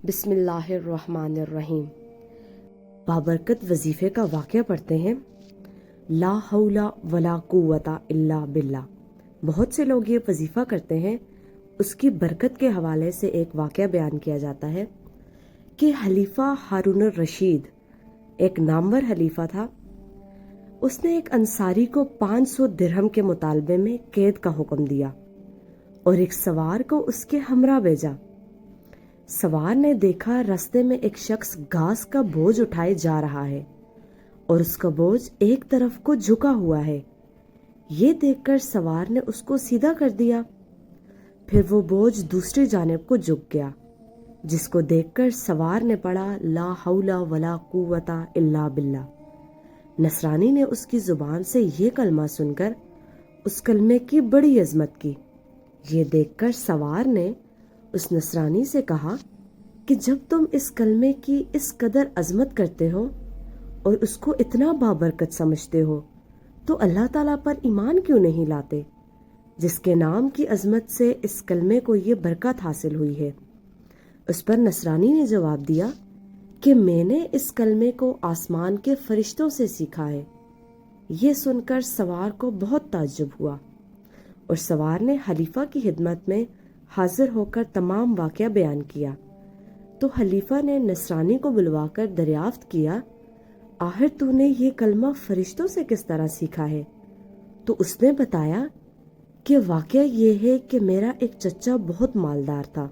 بسم اللہ الرحمن الرحیم۔ بابرکت وظیفے کا واقعہ پڑھتے ہیں۔ لا حول ولا قوت الا باللہ۔ بہت سے لوگ یہ وظیفہ کرتے ہیں۔ اس کی برکت کے حوالے سے ایک واقعہ بیان کیا جاتا ہے کہ خلیفہ ہارون الرشید ایک نامور خلیفہ تھا۔ اس نے ایک انصاری کو 500 درہم کے مطالبے میں قید کا حکم دیا اور ایک سوار کو اس کے ہمراہ بھیجا۔ سوار نے دیکھا رستے میں ایک شخص گھاس کا بوجھ اٹھائے جا رہا ہے اور اس کا بوجھ ایک طرف کو جھکا ہوا ہے۔ یہ دیکھ کر سوار نے اس کو سیدھا کر دیا۔ پھر وہ بوجھ دوسری جانب کو جھک گیا، جس کو دیکھ کر سوار نے پڑھا لا حول ولا قوت الا باللہ۔ نصرانی نے اس کی زبان سے یہ کلمہ سن کر اس کلمے کی بڑی عظمت کی۔ یہ دیکھ کر سوار نے اس نصرانی سے کہا کہ جب تم اس کلمے کی اس قدر عظمت کرتے ہو اور اس کو اتنا بابرکت سمجھتے ہو تو اللہ تعالیٰ پر ایمان کیوں نہیں لاتے، جس کے نام کی عظمت سے اس کلمے کو یہ برکت حاصل ہوئی ہے۔ اس پر نصرانی نے جواب دیا کہ میں نے اس کلمے کو آسمان کے فرشتوں سے سیکھا ہے۔ یہ سن کر سوار کو بہت تعجب ہوا اور سوار نے خلیفہ کی خدمت میں حاضر ہو کر تمام واقعہ بیان کیا۔ تو خلیفہ نے نصرانی کو بلوا کر دریافت کیا، آخر تو نے یہ کلمہ فرشتوں سے کس طرح سیکھا ہے؟ تو اس نے بتایا کہ واقعہ یہ ہے کہ میرا ایک چچا بہت مالدار تھا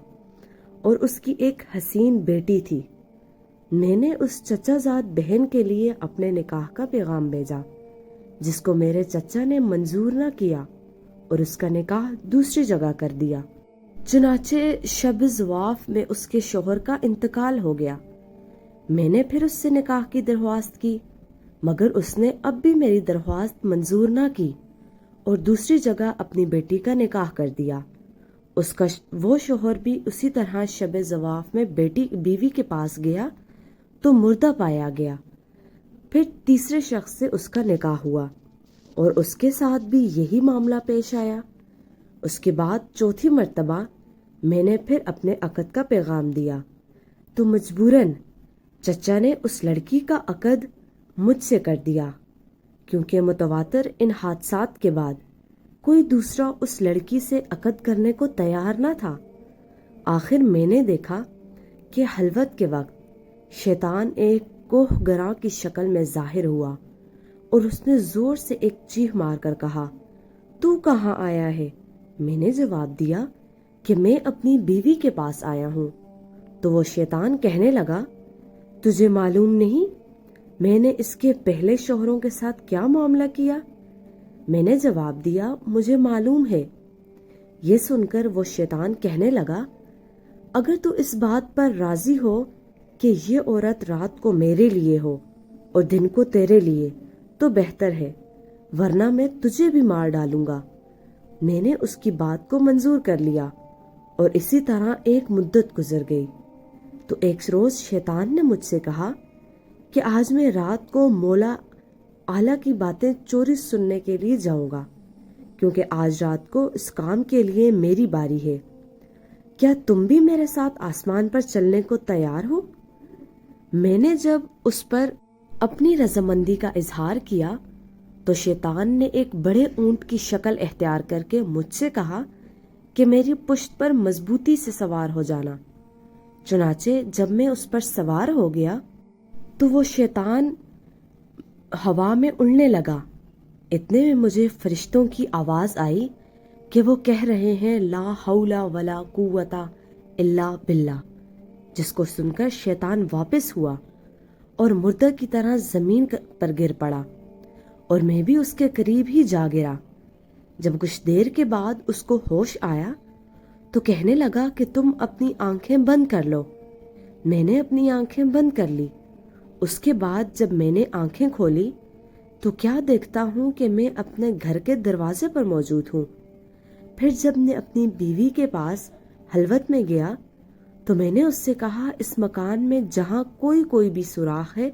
اور اس کی ایک حسین بیٹی تھی۔ میں نے اس چچا زاد بہن کے لیے اپنے نکاح کا پیغام بھیجا، جس کو میرے چچا نے منظور نہ کیا اور اس کا نکاح دوسری جگہ کر دیا۔ چنانچہ شب زواف میں اس کے شوہر کا انتقال ہو گیا۔ میں نے پھر اس سے نکاح کی درخواست کی، مگر اس نے اب بھی میری درخواست منظور نہ کی اور دوسری جگہ اپنی بیٹی کا نکاح کر دیا۔ اس کا وہ شوہر بھی اسی طرح شب زواف میں بیوی کے پاس گیا تو مردہ پایا گیا۔ پھر تیسرے شخص سے اس کا نکاح ہوا اور اس کے ساتھ بھی یہی معاملہ پیش آیا۔ اس کے بعد چوتھی مرتبہ میں نے پھر اپنے عقد کا پیغام دیا تو مجبوراً چچا نے اس لڑکی کا عقد مجھ سے کر دیا، کیونکہ متواتر ان حادثات کے بعد کوئی دوسرا اس لڑکی سے عقد کرنے کو تیار نہ تھا۔ آخر میں نے دیکھا کہ خلوت کے وقت شیطان ایک کوہ گراں کی شکل میں ظاہر ہوا اور اس نے زور سے ایک چیخ مار کر کہا، تو کہاں آیا ہے؟ میں نے جواب دیا کہ میں اپنی بیوی کے پاس آیا ہوں۔ تو وہ شیطان کہنے لگا، تجھے معلوم نہیں میں نے اس کے پہلے شوہروں کے ساتھ کیا معاملہ کیا؟ میں نے جواب دیا، مجھے معلوم ہے۔ یہ سن کر وہ شیطان کہنے لگا، اگر تو اس بات پر راضی ہو کہ یہ عورت رات کو میرے لیے ہو اور دن کو تیرے لیے تو بہتر ہے، ورنہ میں تجھے بھی مار ڈالوں گا۔ میں نے اس کی بات کو منظور کر لیا اور اسی طرح ایک مدت گزر گئی۔ تو ایک روز شیطان نے مجھ سے کہا کہ آج میں رات کو مولا اعلیٰ کی باتیں چوری سننے کے لیے جاؤں گا، کیونکہ آج رات کو اس کام کے لیے میری باری ہے۔ کیا تم بھی میرے ساتھ آسمان پر چلنے کو تیار ہو؟ میں نے جب اس پر اپنی رضامندی کا اظہار کیا تو شیطان نے ایک بڑے اونٹ کی شکل اختیار کر کے مجھ سے کہا کہ میری پشت پر مضبوطی سے سوار ہو جانا۔ چنانچہ جب میں اس پر سوار ہو گیا تو وہ شیطان ہوا میں اڑنے لگا۔ اتنے میں مجھے فرشتوں کی آواز آئی کہ وہ کہہ رہے ہیں لا حول ولا قوت الا باللہ، جس کو سن کر شیطان واپس ہوا اور مردہ کی طرح زمین پر گر پڑا اور میں بھی اس کے قریب ہی جا گرا۔ جب کچھ دیر کے بعد اس کو ہوش آیا تو کہنے لگا کہ تم اپنی آنکھیں بند کر لو۔ میں نے اپنی آنکھیں بند کر لی۔ اس کے بعد جب میں نے آنکھیں کھولی تو کیا دیکھتا ہوں کہ میں اپنے گھر کے دروازے پر موجود ہوں۔ پھر جب میں اپنی بیوی کے پاس خلوت میں گیا تو میں نے اس سے کہا، اس مکان میں جہاں کوئی بھی سوراخ ہے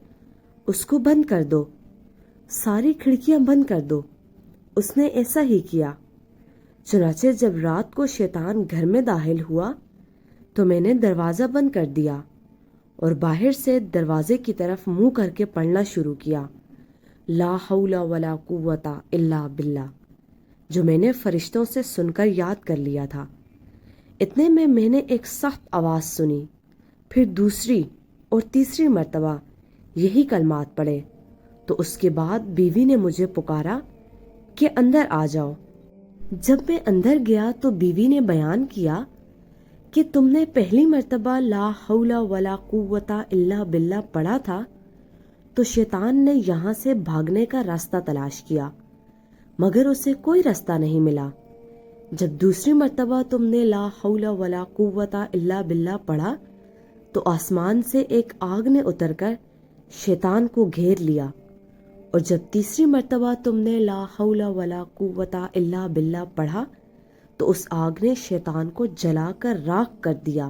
اس کو بند کر دو، ساری کھڑکیاں بند کر دو۔ اس نے ایسا ہی کیا۔ چنانچہ جب رات کو شیطان گھر میں داخل ہوا تو میں نے دروازہ بند کر دیا اور باہر سے دروازے کی طرف منہ کر کے پڑھنا شروع کیا، لا حول ولا قوت الا باللہ، جو میں نے فرشتوں سے سن کر یاد کر لیا تھا۔ اتنے میں نے ایک سخت آواز سنی، پھر دوسری اور تیسری مرتبہ یہی کلمات پڑھے، تو اس کے بعد بیوی نے مجھے پکارا کہ اندر آ جاؤ۔ جب میں اندر گیا تو بیوی نے بیان کیا کہ تم نے پہلی مرتبہ لا حول ولا قوت الا باللہ پڑھا تھا تو شیطان نے یہاں سے بھاگنے کا راستہ تلاش کیا، مگر اسے کوئی راستہ نہیں ملا۔ جب دوسری مرتبہ تم نے لا حول ولا قوت الا باللہ پڑھا تو آسمان سے ایک آگ نے اتر کر شیطان کو گھیر لیا، اور جب تیسری مرتبہ تم نے لا حول ولا قوت الا باللہ پڑھا تو اس آگ نے شیطان کو جلا کر راکھ کر دیا،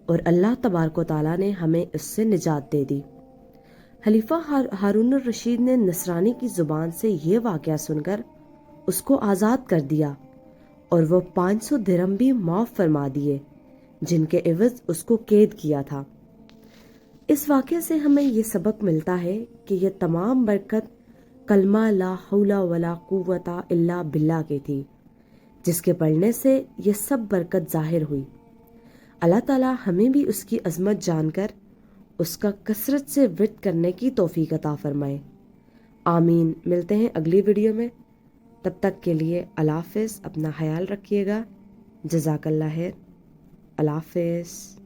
اور اللہ تبارک و تعالیٰ نے ہمیں اس سے نجات دے دی۔ خلیفہ ہارون الرشید نے نصرانی کی زبان سے یہ واقعہ سن کر اس کو آزاد کر دیا، اور وہ 500 درہم بھی معاف فرما دیے جن کے عوض اس کو قید کیا تھا۔ اس واقعے سے ہمیں یہ سبق ملتا ہے کہ یہ تمام برکت کلمہ لا حول ولا قوت الا باللہ کی تھی، جس کے پڑھنے سے یہ سب برکت ظاہر ہوئی۔ اللہ تعالیٰ ہمیں بھی اس کی عظمت جان کر اس کا کثرت سے ورد کرنے کی توفیق عطا فرمائے، آمین۔ ملتے ہیں اگلی ویڈیو میں، تب تک کے لیے اللہ حافظ، اپنا خیال رکھیے گا، جزاک اللہ خیر، اللہ حافظ۔